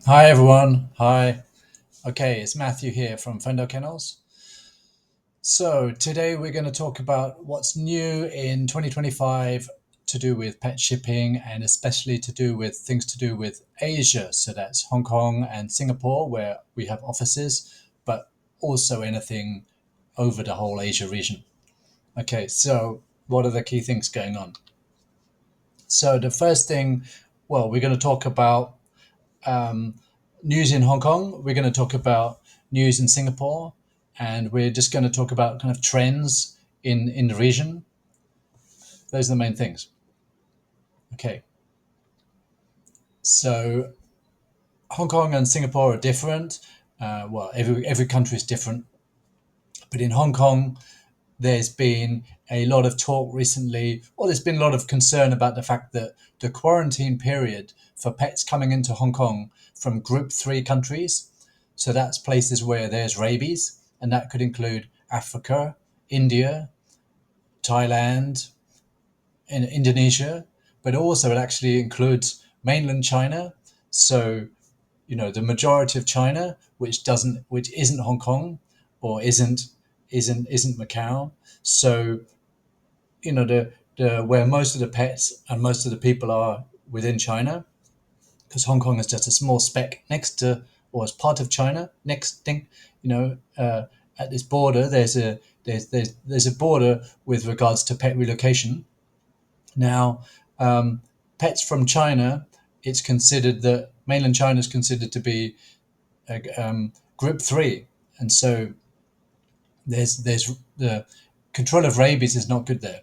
Hi everyone. Hi. Okay, it's Matthew here from Fendo Kennels. So today we're going to talk about what's new in 2025 to do with pet shipping and especially to do with things to do with Asia. So that's Hong Kong and Singapore where we have offices, but also anything over the whole Asia region. Okay, so what are the key things going on? So the first thing, well, we're going to talk about um, news in Hong Kong. We're going to talk about news in Singapore, and we're just going to talk about kind of trends in the region. Those are the main things. Okay, so Hong Kong and Singapore are different. Well, every country is different, but in Hong Kong, there's been a lot of talk recently, or there's been a lot of concern about the fact that the quarantine period for pets coming into Hong Kong from Group 3 countries, so that's places where there's rabies, and that could include Africa, India, Thailand, and Indonesia, but also it actually includes mainland China. So, the majority of China, which isn't Hong Kong or isn't Macau. So the where most of the pets and most of the people are within China, because Hong Kong is just a small speck next to or as part of China. Next thing, you know, uh, at this border, there's a border with regards to pet relocation. Now, pets from China, it's considered that mainland China is considered to be Group 3, and so there's the control of rabies is not good there.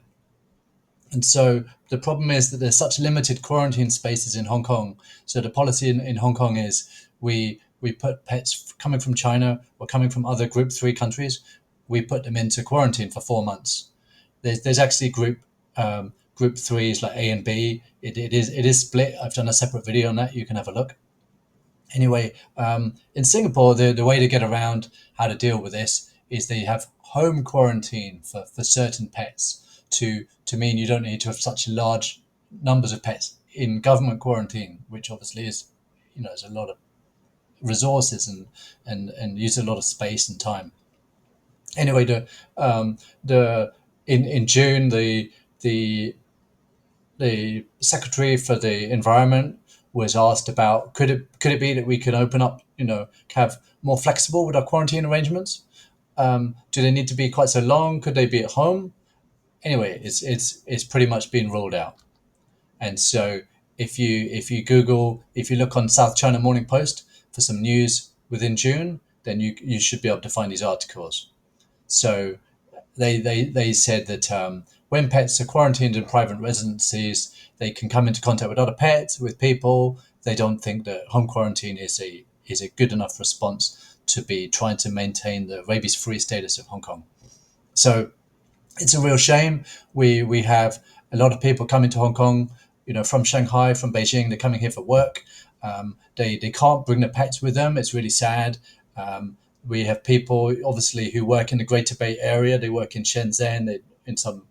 And so the problem is that there's such limited quarantine spaces in Hong Kong. So the policy in Hong Kong is we put pets coming from China or coming from other Group 3 countries, we put them into quarantine for 4 months. There's actually Group threes like A and B. It is split. I've done a separate video on that. You can have a look. Anyway, in Singapore, the way to get around how to deal with this is they have home quarantine for certain pets to mean you don't need to have such large numbers of pets in government quarantine, which obviously is a lot of resources and use a lot of space and time. Anyway, the in June the the secretary for the environment was asked about could it be that we could open up, have more flexible with our quarantine arrangements. Do they need to be quite so long? Could they be at home? Anyway, it's pretty much been ruled out. And so if you look on South China Morning Post for some news within June, then you should be able to find these articles. So they said that when pets are quarantined in private residencies, they can come into contact with other pets, with people. They don't think that home quarantine is a good enough response to be trying to maintain the rabies-free status of Hong Kong. So it's a real shame. We have a lot of people coming to Hong Kong, from Shanghai, from Beijing. They're coming here for work. They can't bring their pets with them. It's really sad. We have people obviously who work in the Greater Bay Area. They work in Shenzhen, in some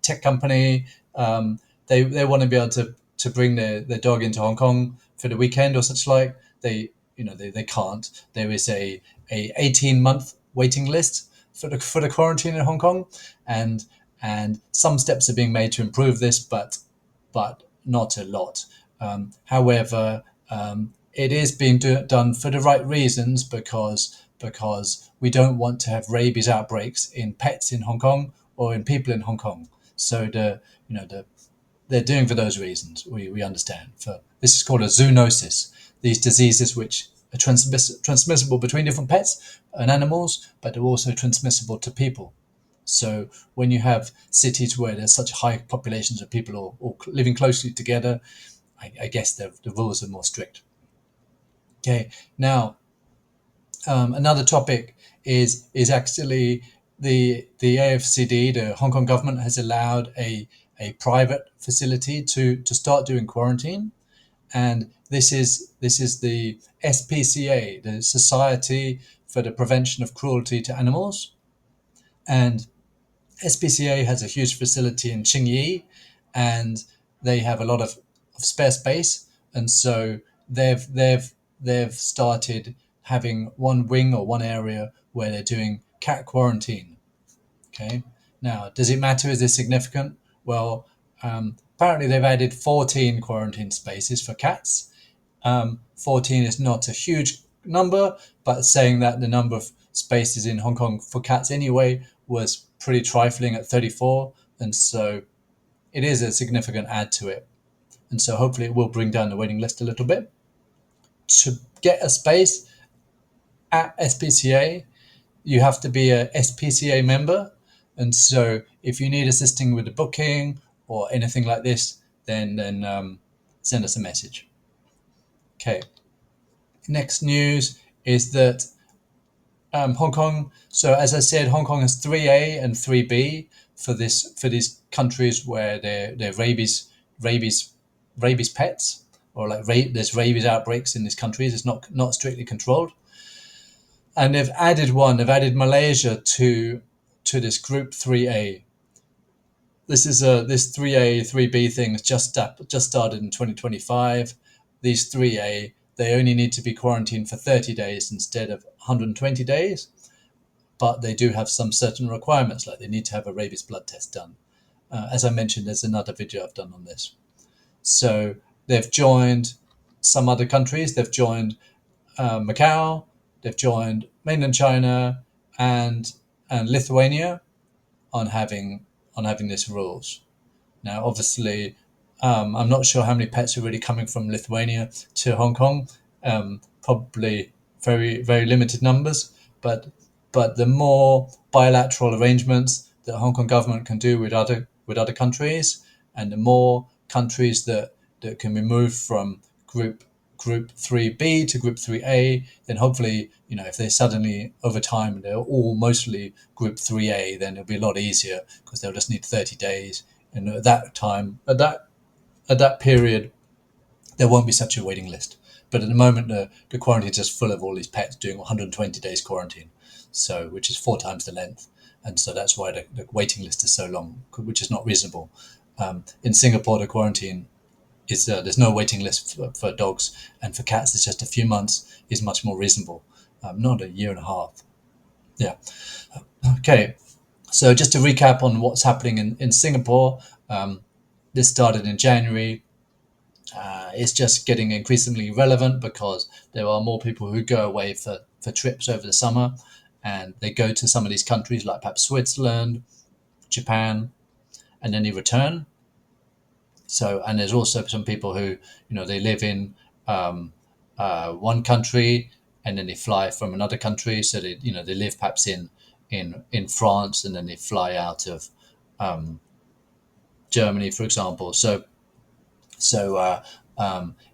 tech company. They want to be able to bring their dog into Hong Kong for the weekend or such like. They can't. There is a 18-month waiting list for the quarantine in Hong Kong, and some steps are being made to improve this, but not a lot. However, it is being done for the right reasons because we don't want to have rabies outbreaks in pets in Hong Kong or in people in Hong Kong. So they're doing for those reasons. We understand. For this is called a zoonosis. These diseases which are transmissible between different pets and animals, but they're also transmissible to people. So when you have cities where there's such high populations of people all living closely together, I guess the rules are more strict. Okay, now another topic is actually the AFCD, the Hong Kong government has allowed a private facility to start doing quarantine, and this is the SPCA, the Society for the Prevention of Cruelty to Animals, and SPCA has a huge facility in Qingyi, and they have a lot of spare space, and so they've they've started having one wing or one area where they're doing cat quarantine. Okay. Now, does it matter? Is this significant? Well, apparently they've added 14 quarantine spaces for cats. 14 is not a huge number, but saying that the number of spaces in Hong Kong for cats anyway was pretty trifling at 34. And so it is a significant add to it. And so hopefully it will bring down the waiting list a little bit. To get a space at SPCA, you have to be a SPCA member. And so if you need assisting with the booking or anything like this, then send us a message. Okay. Next news is that Hong Kong. So as I said, Hong Kong has 3A and 3B for these countries where they're rabies pets, or like there's rabies outbreaks in these countries. It's not strictly controlled, and they've added one. They've added Malaysia to this group 3A. This 3A 3B thing has just started in 2025. These 3A, they only need to be quarantined for 30 days instead of 120 days, but they do have some certain requirements, like they need to have a rabies blood test done. As I mentioned, there's another video I've done on this. So they've joined some other countries. They've joined Macau, they've joined mainland China, and Lithuania on having these rules. Now, obviously, I'm not sure how many pets are really coming from Lithuania to Hong Kong. Probably very limited numbers, but the more bilateral arrangements that Hong Kong government can do with other countries, and the more countries that can be moved from group 3B to group 3A, then hopefully, if they suddenly over time they're all mostly group 3A, then it'll be a lot easier because they'll just need 30 days. And at that time, at that period, there won't be such a waiting list. But at the moment, the quarantine is just full of all these pets doing 120 days quarantine, so which is 4 times the length. And so that's why the waiting list is so long, which is not reasonable. In Singapore, the quarantine is there's no waiting list for dogs, and for cats, it's just a few months is much more reasonable, not a year and a half. Yeah. Okay. So just to recap on what's happening in Singapore, this started in January. It's just getting increasingly relevant because there are more people who go away for trips over the summer, and they go to some of these countries like perhaps Switzerland, Japan, and then they return. So, and there's also some people who, they live in one country and then they fly from another country. So they live perhaps in France, and then they fly out of Germany, for example. So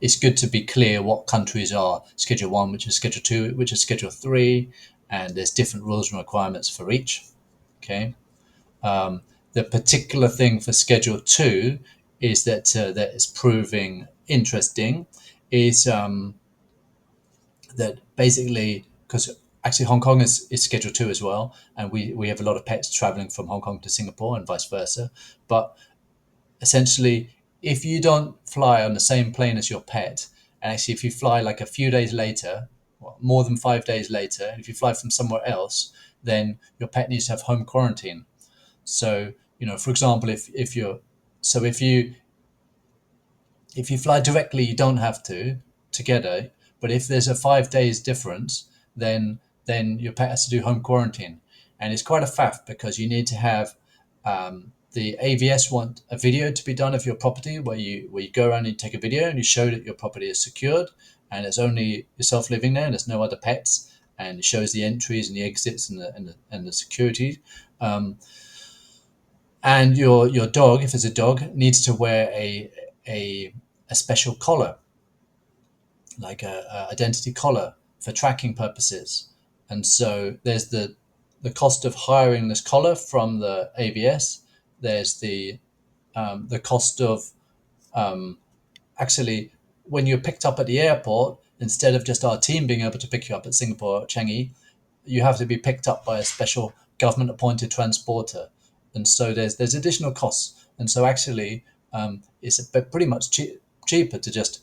it's good to be clear what countries are Schedule 1, which is Schedule 2, which is Schedule 3, and there's different rules and requirements for each. Okay. The particular thing for Schedule 2 is that is proving interesting is that basically, because actually Hong Kong is Schedule 2 as well, and we have a lot of pets traveling from Hong Kong to Singapore and vice versa. But essentially, if you don't fly on the same plane as your pet, and actually if you fly like a few days later, well, more than 5 days later, and if you fly from somewhere else, then your pet needs to have home quarantine. So, for example, if you fly directly, you don't have to together. But if there's a 5 days difference, then your pet has to do home quarantine, and it's quite a faff because you need to have the AVS want a video to be done of your property where you go around and you take a video and you show that your property is secured and it's only yourself living there and there's no other pets, and it shows the entries and the exits and the security. And your dog, if it's a dog, needs to wear a special collar, like a identity collar for tracking purposes. And so there's the cost of hiring this collar from the AVS. There's the cost of actually when you're picked up at the airport, instead of just our team being able to pick you up at Singapore or Changi, you have to be picked up by a special government appointed transporter. And so there's additional costs. And so actually, it's pretty much cheaper to just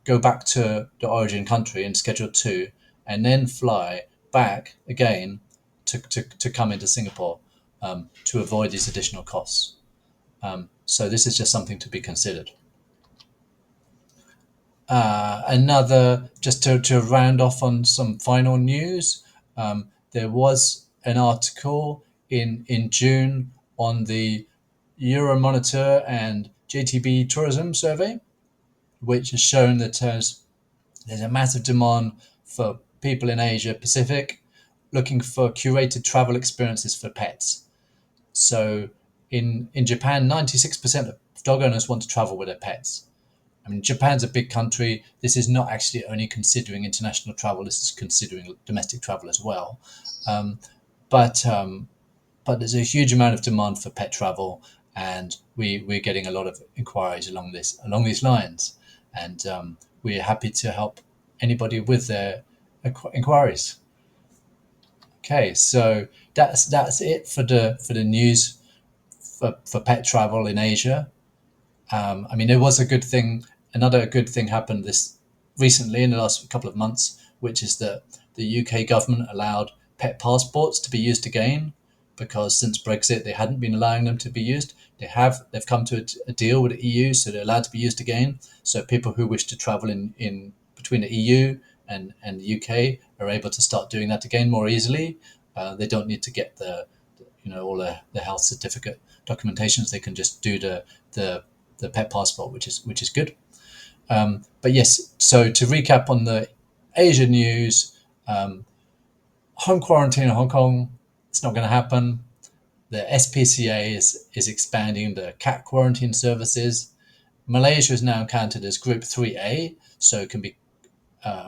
go back to the origin country in Schedule 2, and then fly back again to come into Singapore to avoid these additional costs. So this is just something to be considered. Another, just to round off on some final news, there was an article in June on the Euromonitor and JTB tourism survey, which has shown that there's a massive demand for people in Asia Pacific looking for curated travel experiences for pets. So in Japan, 96% of dog owners want to travel with their pets. I mean, Japan's a big country. This is not actually only considering international travel. This is considering domestic travel as well. Um, but there's a huge amount of demand for pet travel, and we're getting a lot of inquiries along these lines, and we're happy to help anybody with their inquiries. Okay, so that's it for the news for pet travel in Asia. I mean, there was a good thing. Another good thing happened this recently in the last couple of months, which is that the UK government allowed pet passports to be used again, because since Brexit they hadn't been allowing them to be used. They've come to a deal with the EU, so they're allowed to be used again. So people who wish to travel in between the EU and the UK are able to start doing that again more easily. They don't need to get all the health certificate documentations. They can just do the pet passport, which is good. But yes, so to recap on the Asia news, home quarantine in Hong Kong, it's not going to happen. The SPCA is expanding the cat quarantine services. Malaysia is now counted as Group 3A, so it can be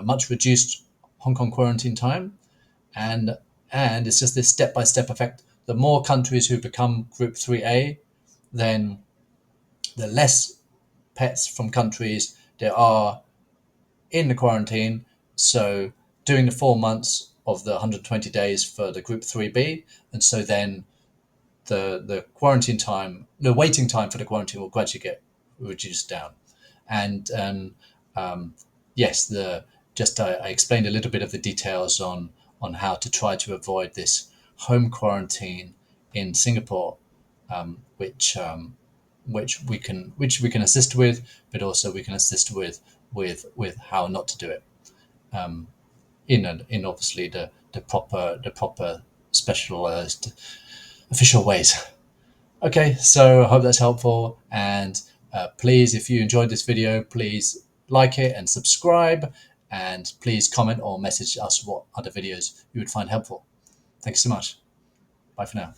much reduced Hong Kong quarantine time, and it's just this step-by-step effect. The more countries who become Group 3A, then the less pets from countries there are in the quarantine. So doing the 4 months of the 120 days for the Group 3B, and so then the quarantine time, the waiting time for the quarantine will gradually get reduced down. And yes, I explained a little bit of the details on how to try to avoid this home quarantine in Singapore, which we can assist with, but also we can assist with how not to do it, in obviously the proper specialized official ways. Okay, so I hope that's helpful, and please, if you enjoyed this video, please like it and subscribe, and please comment or message us what other videos you would find helpful. Thanks so much. Bye for now.